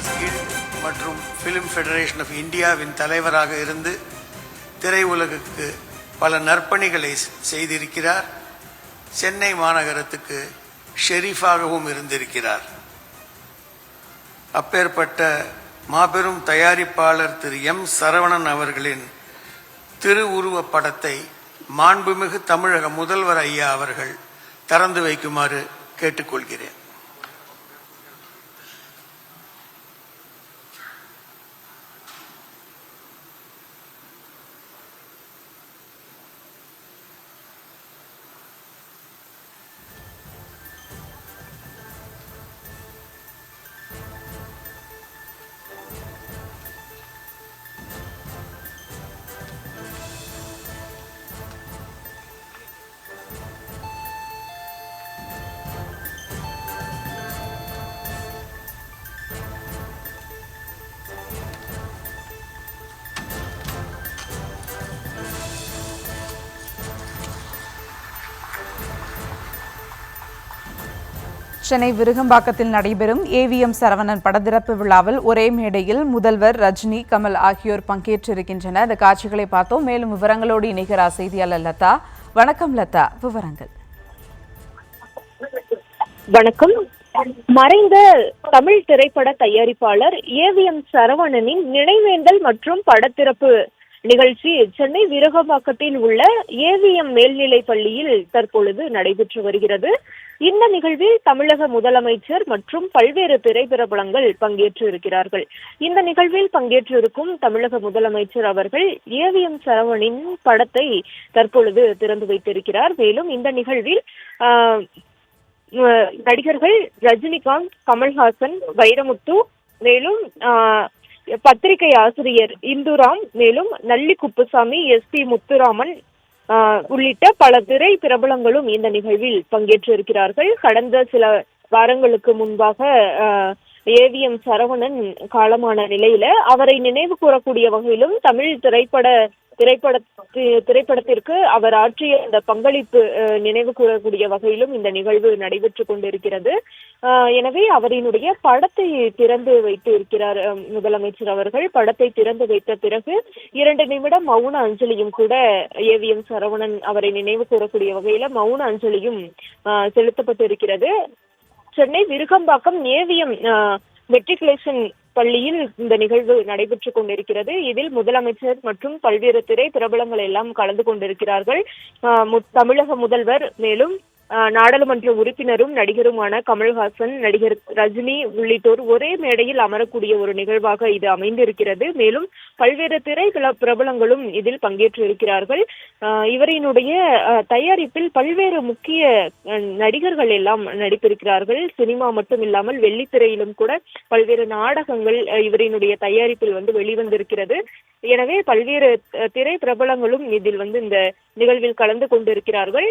Producers guilt மற்றும் film federation of இந்தியாவின் தலைவராக இருந்து திரையுலகுக்கு பல நற்பணிகளை செய்திருக்கிறார். சென்னை மாநகரத்துக்கு ஷெரீஃபாகவும் இருந்திருக்கிறார். அப்பேற்பட்ட மாபெரும் தயாரிப்பாளர் திரு எம் சரவணன் அவர்களின் திருவுருவப் படத்தை மாண்புமிகு தமிழக முதல்வர் ஐயா அவர்கள் திறந்து வைக்குமாறு கேட்டுக்கொள்கிறேன். சென்னை விருகம்பாக்கத்தில் நடைபெறும் ஏவிஎம் சரவணன் படத்திறப்பு விழாவில் ஒரே மேடையில் முதல்வர், ரஜினி, கமல் ஆகியோர் பங்கேற்றிருக்கின்றனர். இந்த காட்சிகளை பார்த்தோம். மேலும் விவரங்களோடு இணைகிறார் செய்தியாளர் லதா. வணக்கம் லதா, விவரங்கள். வணக்கம். மறைந்த தமிழ் திரைப்பட தயாரிப்பாளர் ஏவிஎம் சரவணனின் நினைவேந்தல் மற்றும் படத்திறப்பு நிகழ்ச்சி சென்னை விருகம்பாக்கத்தில் உள்ள ஏவிஎம் மேல்நிலைப் பள்ளியில் தற்பொழுது நடைபெற்று வருகிறது. இந்த நிகழ்வில் தமிழக முதலமைச்சர் மற்றும் பல்வேறு திரைப்பிரபலங்கள் பங்கேற்று இருக்கிறார்கள். இந்த நிகழ்வில் பங்கேற்றிருக்கும் தமிழக முதலமைச்சர் அவர்கள் ஏவிஎம் சரவணனின் படத்தை தற்பொழுது திறந்து வைத்திருக்கிறார். மேலும் இந்த நிகழ்வில் நடிகர்கள் ரஜினிகாந்த், கமல்ஹாசன், வைரமுத்து, மேலும் பத்திரிகை ஆசிரியர் இந்துராம், மேலும் நல்லி குப்புசாமி, எஸ்.பி. முத்துராமன் உள்ளிட்ட பல திரை பிரபலங்களும் இந்த நிகழ்வில் பங்கேற்றிருக்கிறார்கள். கடந்த சில வாரங்களுக்கு முன்பாக ஏவிஎம் சரவணன் காலமான நிலையில அவரை நினைவு கூறக்கூடிய வகையிலும் தமிழ் திரைப்படத்திற்கு அவர் ஆற்றிய அந்த பங்களிப்பு நினைவு கூறக்கூடிய வகையிலும் இந்த நிகழ்வு நடைபெற்று கொண்டிருக்கிறது. எனவே அவரினுடைய படத்தை திறந்து வைத்து இருக்கிறார் முதலமைச்சர் அவர்கள். படத்தை திறந்து வைத்த பிறகு 2 நிமிடம் மௌன அஞ்சலியும் கூட ஏவிஎம் சரவணன் அவரை நினைவு கூறக்கூடிய வகையில மௌன அஞ்சலியும் செலுத்தப்பட்டிருக்கிறது. சென்னை விருகம்பாக்கம் ஏவிஎம் மெட்ரிகுலேஷன் பள்ளியில் இந்த நிகழ்வு நடைபெற்று கொண்டிருக்கிறது. இதில் முதலமைச்சர் மற்றும் பல்வேறு திரை பிரபலங்கள் எல்லாம் கலந்து கொண்டிருக்கிறார்கள். தமிழக முதல்வர், மேலும் நாடாளுமன்ற உறுப்பினரும் நடிகருமான கமல்ஹாசன், நடிகர் ரஜினி உள்ளிட்டோர் ஒரே மேடையில் அமரக்கூடிய ஒரு நிகழ்வாக இது அமைந்திருக்கிறது. மேலும் பல்வேறு திரை பிரபலங்களும் இதில் பங்கேற்று இருக்கிறார்கள். இவரினுடைய தயாரிப்பில் பல்வேறு முக்கிய நடிகர்கள் எல்லாம் நடித்திருக்கிறார்கள். சினிமா மட்டும் இல்லாமல் வெள்ளித்திரையிலும் கூட பல்வேறு நாடகங்கள் இவரினுடைய தயாரிப்பில் வெளிவந்திருக்கிறது. எனவே பல்வேறு திரை பிரபலங்களும் இதில் இந்த நிகழ்வில் கலந்து கொண்டிருக்கிறார்கள்.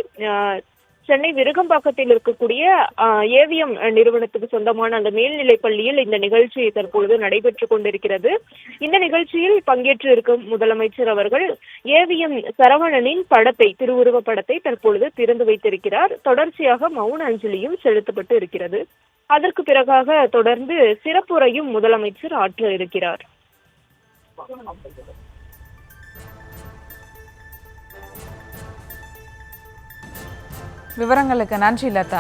சென்னை விருகம்பாக்கத்தில் இருக்கக்கூடிய ஏவிஎம் நிறுவனத்துக்கு சொந்தமான அந்த மேல்நிலைப் பள்ளியில் இந்த நிகழ்ச்சி தற்பொழுது நடைபெற்று கொண்டிருக்கிறது. இந்த நிகழ்ச்சியில் பங்கேற்று இருக்கும் முதலமைச்சர் அவர்கள் ஏவிஎம் சரவணனின் திருவுருவ படத்தை தற்பொழுது திறந்து வைத்திருக்கிறார். தொடர்ச்சியாக மௌன அஞ்சலியும் செலுத்தப்பட்டு இருக்கிறது. அதற்கு பிறகாக தொடர்ந்து சிறப்புரையும் முதலமைச்சர் ஆற்ற இருக்கிறார். விவரங்களுக்கு நன்றி லதா.